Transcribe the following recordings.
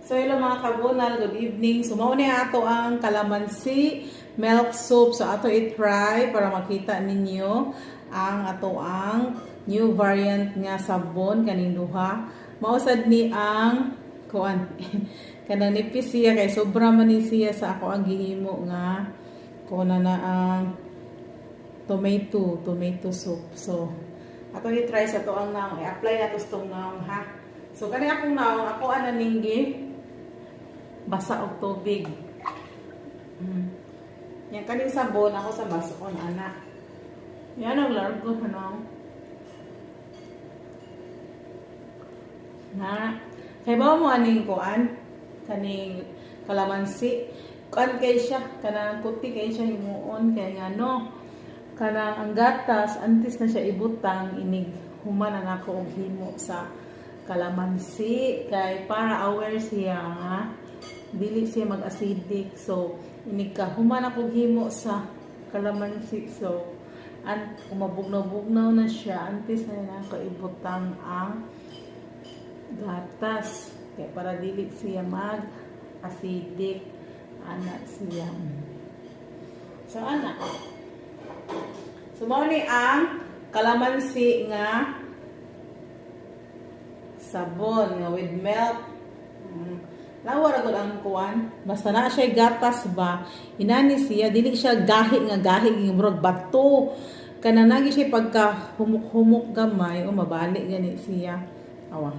So hello mga kabunal, good evening. So mao ni ato ang kalamansi milk soup. So ato i-try para makita ninyo ang ato ang new variant nga sabon kaning duha. Mausad ni ang kuan kanang nipis siya kay sobra man ni siya sa ako ang gihimo nga kuna na ang tomato soup. So ato i-try sa to ang naong i-apply na to stong naong ha. So kani akong naong ako ana ninggi basa og tubig. Yan kaning sabon ako sa bason ana. Yan ang largo ano. Na kay ba mo aning kuan kaning kalamansi kuan kay siya kanang puti kay siya himuon kay ngano kanang ang gatas antes na siya ibutang inig human ang ako og himo sa kalamansi kay para aware siya nga dili siya mag-acidic. So inig ka human ako himo sa kalamansi. So kumabugnaw-bugnaw na siya antes na ako ibutang ang gatas kaya para dili siya mag-acidic ana siya. So ana so mao ni ang kalamansi nga sabon nga with milk. Lawar agad ang kuan basta na siya gatas ba inani siya dili siya gahi nga murag bato kana nagi siya pagka humok-humok gamay o mabalik gani siya awa.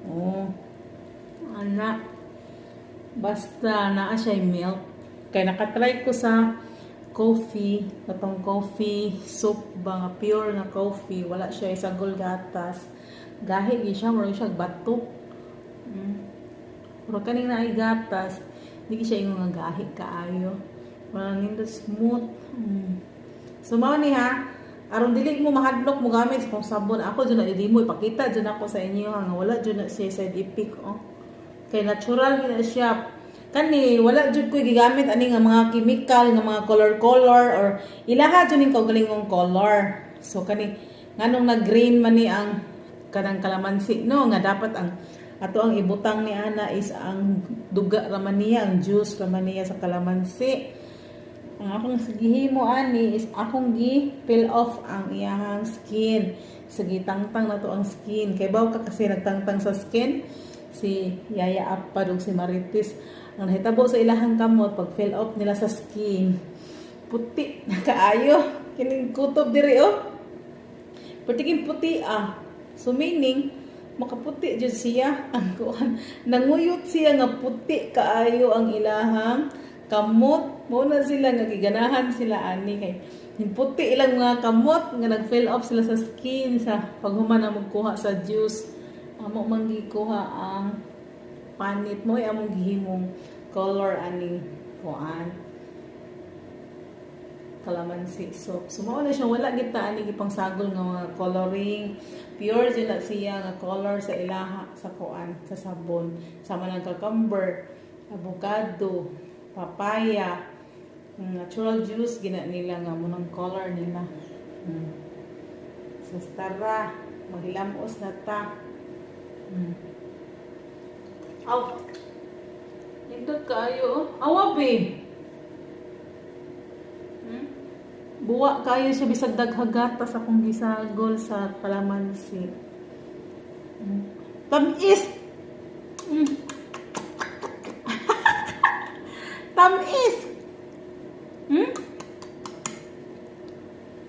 Oh ana basta naa siya milk kay nakatry ko sa coffee katong coffee soup ba nga pure nga coffee wala siya isagol gatas gahi gi siya murag siya bato. Pero kaning naay gatas, di siya yung nga gahi kaayo. Walang nindo smooth. So mao ni ha, aron dili mo mahadlok mo gamit sa sabon. Ako jud na di mo ipakita jud ako sa inyo nga wala jud na siya side effect oh. Kay natural gina siya. Kani wala jud ko gigamit ani nga mga chemical nga mga color or ilaha jud ning kaugalingong color. So kani nganong nag-green man ni ang kanang kalamansi no nga dapat ang ato ang ibutang ni ana is ang duga raman niya, ang juice raman niya sa kalamansi. Ang akong gihimo ani is akong gi-peel off ang iyahang skin. Sige tangtang na to ang skin. Kay baw ka kasi nagtangtang sa skin si Yaya Apad ug si Marites. Ang nahitabo sa ilahang kamot pag peel off nila sa skin. Puti na kaayo. Kining kutob diri oh. Puti puti ah. So meaning makaputi jud siya ang kuan nanguyot siya nga puti kaayo ang ilahang kamot mo na sila nga giganahan sila ani kay puti ilang mga kamot nga nag-fill up sila sa skin sa paghuman na magkuha sa juice amo man gikuha ang panit mo among gihimong color aning kuan kalamansi soup. So mao na siya wala kita ani gipang sagol nga mga coloring. Pure din na siya nga color sa ilaha sa kuan sa sabon. Sama ng cucumber, avocado, papaya, natural juice gina nila nga munang color nila. So tara, maghilamos na ta. Aw. Nindot kaayo. Awabi. Buwa kayo siya bisag daghagatas akong gisagol sa kalamansi. Tamis! Tamis!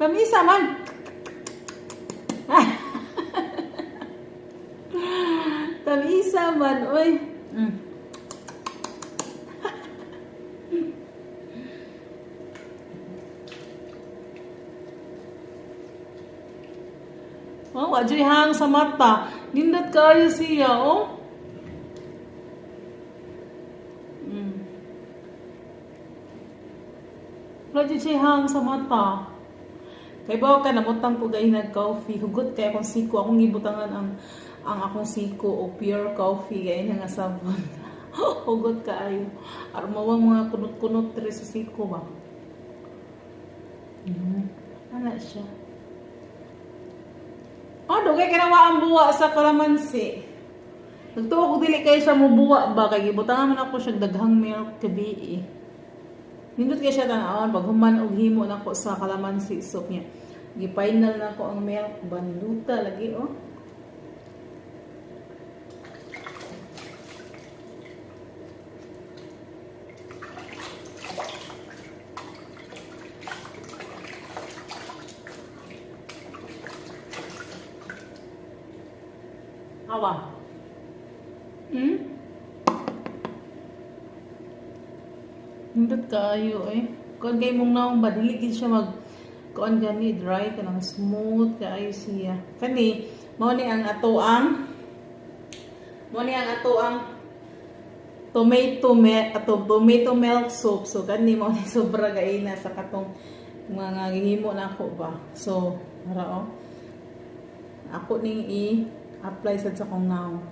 Tamis man! Tamis man, oy! Oh, adjay hang sa mata. Nindot kayo siya, oh. Adjay hang sa mata. Kay bawa ka namutang ko gay nag-coffee. Hugot kay akong siko. Akong gibutangan ang akong siko o pure coffee gay nga sabon. Hugot kaayo. Armawang mga kunot-kunot diri sa siko ba. Ana siya. Oh, dugay kinawa ang buwa sa kalamansi. Nagtuwa ko dili kay siya mubuwa ba kay gibutangan man ako siya daghang milk gabi eh. Nindot kay siya tanawon pag human og himo nako sa calamansi soup niya. Gi-final na ko ang milk banduta lagi oh. Awa. Hindot kaayo eh. Kuan kay mong naong ba dili gid siya mag kuan gani dry kanang smooth kaayo siya. Kani mao ni ang ato ang tomato milk soup. So kani mao ni sobra gaina sa katong mga gihimo nako ba. So ara oh. Ako ning i-apply sad sa kong naong.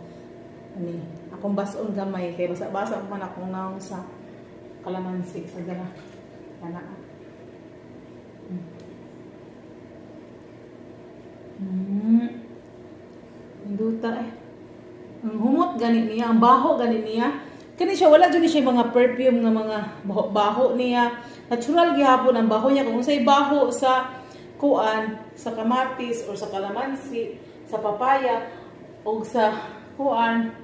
Ani, akong bason gamay kay basa-basa man akong naong sa calamansi sa gana. Kana. Induta eh. Ang humot gani niya, ang baho gani niya. Kani siya wala jud siya mga perfume nga mga baho niya. Natural gihapon ang baho niya kung unsay baho sa kuan, sa kamatis or sa calamansi, sa papaya o sa kuan,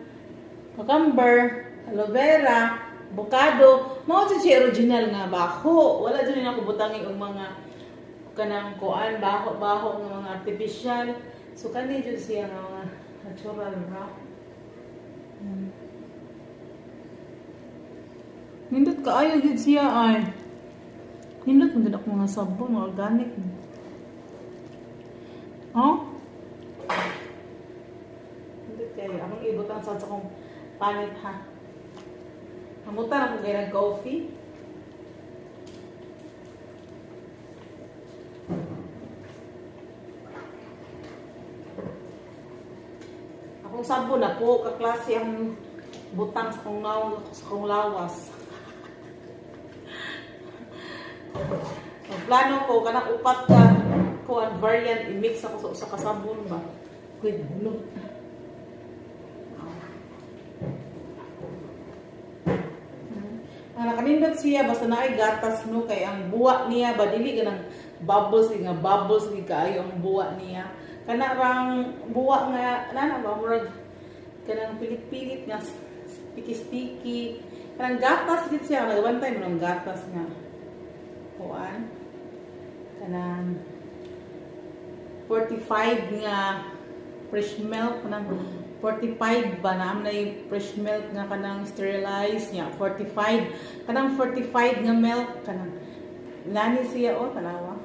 cucumber, aloe vera, avocado, mao jud siya original nga baho. Wala jud na ko butangi og mga kanang kuan baho nga mga artificial. So kani jud siya nga mga natural ra. Nindot kaayo gid siya ay. Nindot man gid ako mga sabon nga organic. Oh? Nindot kayo. Among ibutang sa akong panit ha. Amutan ako kay nag-coffee. Akong sabon na po, kaklase ang butang sa kong naong, sa kong lawas. Ang plano ko, kanang upat ka, kuan variant, i-mix ako sa kasabon ba? Kuy, hulog. Nakanindot siya, basta na ay gatas no, kay ang buwa niya, ba dili ka ng bubbles kaayo ang buwa niya. Kanarang buwa nga, nana ba, murag, kanang pilit-pilit nga, spiki-spiki. Kanang gatas git siya, nagabantay mo ng gatas nga. Kuan. Kanang 45 nga fresh milk, kanang 45 ba na am na fresh milk nga kanang sterilized niya, 45. Kanang 45 nga milk, kanang nani siya, oh, tanawa.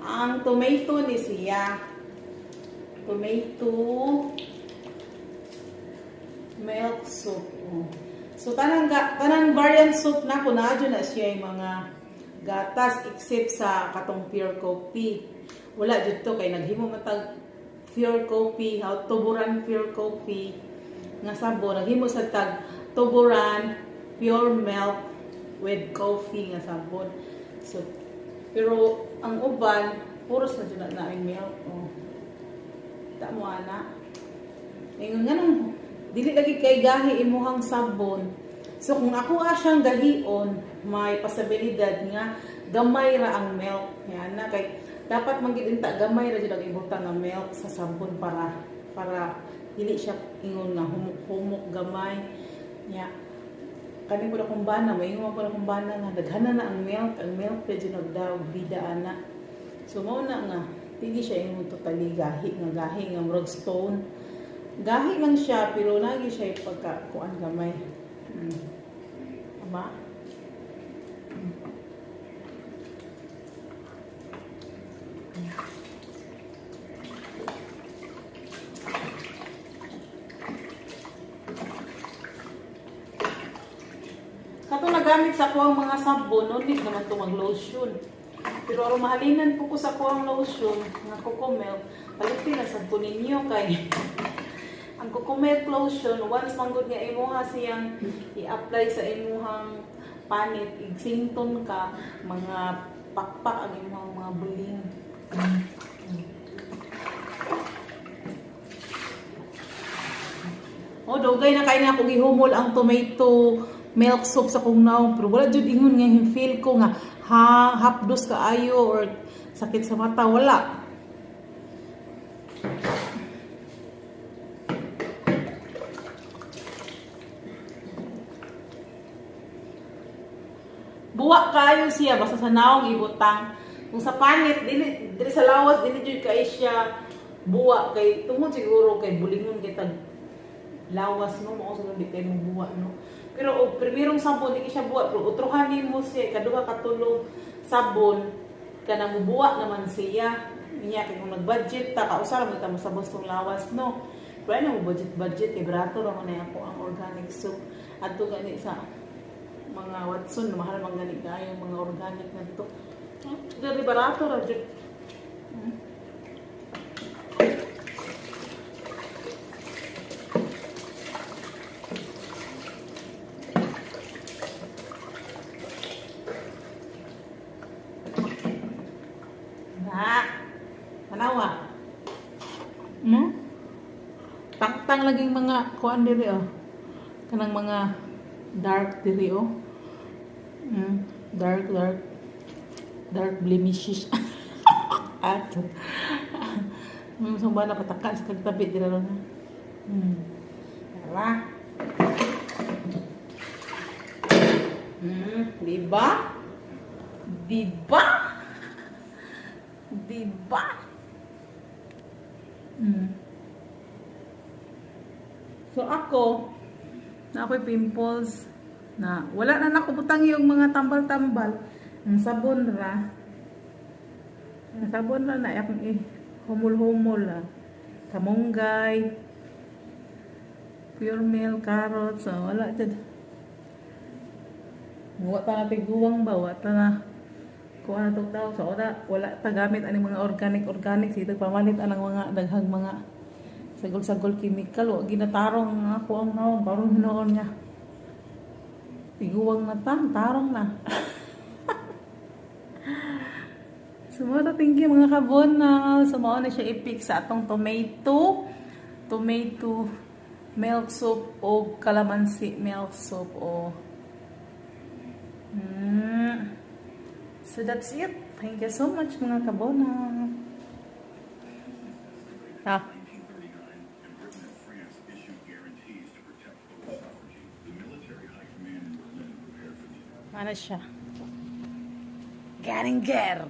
Ang tomato ni siya. Tomato milk soup. So tanang variant soup na ko na na siya yung mga gatas except sa katong pure coffee. Wala jud to kay naghimo matag pure coffee, how tuburan pure coffee nga sabon naghimo sa tag tuburan pure milk with coffee nga sabon. So pero ang uban, puros na dyan na ang milk. Oh. Kita mo, ana. Ngayon nga nung, dili lagi kay gahi imuhang sabon. So, kung ako siyang gahion, may pasabilidad nga, gamay ra ang milk. Yan na, kay, dapat manggidinta, gamay ra dyan ang ibutang ng milk sa sabon para dili siya ingon nga, humuk-humuk, gamay. Yeah. Kani ko na kung bana, maingon ko na kung bana nga, daghana na ang milk pwede nagdaw, bida ana. So, mauna nga, hindi siya yung totally gahi nga murag stone. Gahi lang siya, pero lagi siya yung pagkakuan gamay. Tama? Kato nagamit sa ko ang mga sabon, no, hindi naman ito mag-lotion. Pero aron mahalinan po ko sa ko ang lotion, nga coco milk, palitin na sabon ninyo kay ang coco milk lotion, once manggod nga imuha siyang i-apply sa imuhang panit, igsington ka, mga pakpak ang imong mga buling. Oh, dugay na kay na ako gihumol ang tomato milk soup sa kong naong, pero wala jud ingon nga feel ko nga hapdos kaayo or sakit sa mata, wala. Buwa kayo siya basta sa naong ibutang. Kung sa panit dili sa lawas dili jud kay siya buwa kay tungod siguro kay bulingon kay tag lawas no mao siguro di kay mo buwa no. Pero og primerong sabon di siya buwa pero utrohanin mo siya kaduha ka tulong sabon kana mo buwa naman siya. Niya kay kung nag-budget ta kausara mo ta mo sa bostong lawas no. Pero ano mo budget kay barato ra man ako ang organic soup adto gani sa mga Watson, mahal mang ganit kayo, mga organic na ito. Dari barato ra jud. Manawa. Tang-tang laging mga kuan diri oh. Kanang mga dark diri oh. Dark blemishes. Ato. Sumba na patakan sa kagtabi dira ron. Tara. Diba? Diba? Diba? So ako, na ako'y pimples na wala na nakubutang yung mga tambal-tambal. Ang sabon ra. Ang sabon ra na akong humul-humul ah. Kamunggay, pure milk, carrots, so wala dyan. Wala ta na tiguwang ba? Wala ta na kuha na itong tao. So wala ta gamit aning mga organic. Sito pamalit anang mga daghang mga sagol-sagol chemical. Wag ginatarong ako ang naong. Parang hinoon niya. Tiguwang na tarong na. Sumata, thank you mga kabona. Sumao na siya i-pick sa atong tomato milk soup o calamansi milk soup o. So that's it. Thank you so much mga kabona. Mana siya? Enggar.